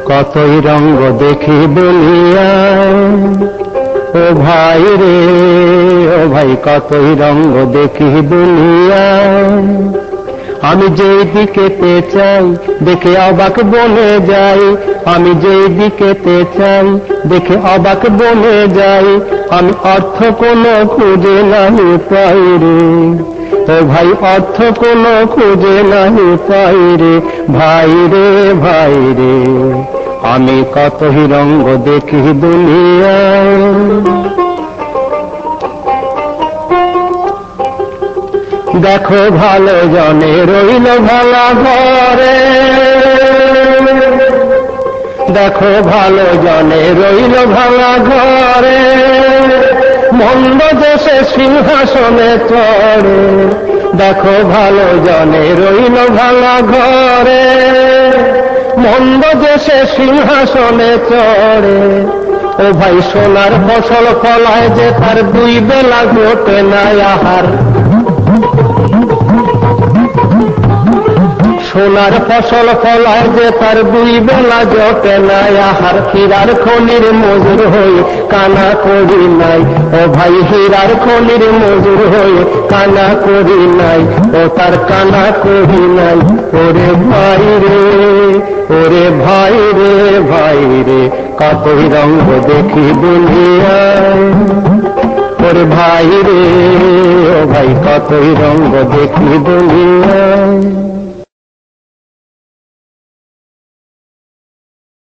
কতই রঙ্গ দেখি দুনিয়ায় ও ভাই রে, ও ভাই কতই রঙ্গ দেখি দুনিয়ায়। আমি যেই দিকেতে চাই দেখে অবাক বনে যাই, আমি যেই দিকেতে চাই দেখে অবাক বনে যাই। আমি অর্থ কোনো খুঁজে নাহি পাই রে, ও ভাই অর্থ কোনো খুঁজে নাহি পাই রে। ভাই রে, ভাই রে, আমি কতই রঙ্গ দেখি দুনিয়ায়। দেখো ভালো জনে রইল ভালা ঘরে, দেখো ভালো জনে রইল ভালা ঘরে। মন্দ দেশে সিংহাসনে চড়ে, দেখো ভালো জনে রইল ভালা ঘরে। মন্দ দেশে সিংহাসনে চড়ে, ও ভাই সোনার ফসল ফলায় যে তার দুই বেলা ঘটে না আহার। সোনার ফসল ফলায় যে তার দুই বেলা জটে নাই আহার। হীরার খনির মজুর হয়ে কানা করি নাই, ও ভাই হীরার খনির মজুর হয়ে কানা করি নাই, ও তার কানা করি নাই। ওরে ভাই রে, ওরে ভাই রে, ভাই রে, কতই রঙ্গ দেখি দুনিয়ায়। ওরে ভাই রে, ও ভাই কতই রঙ্গ দেখি দুনিয়ায়।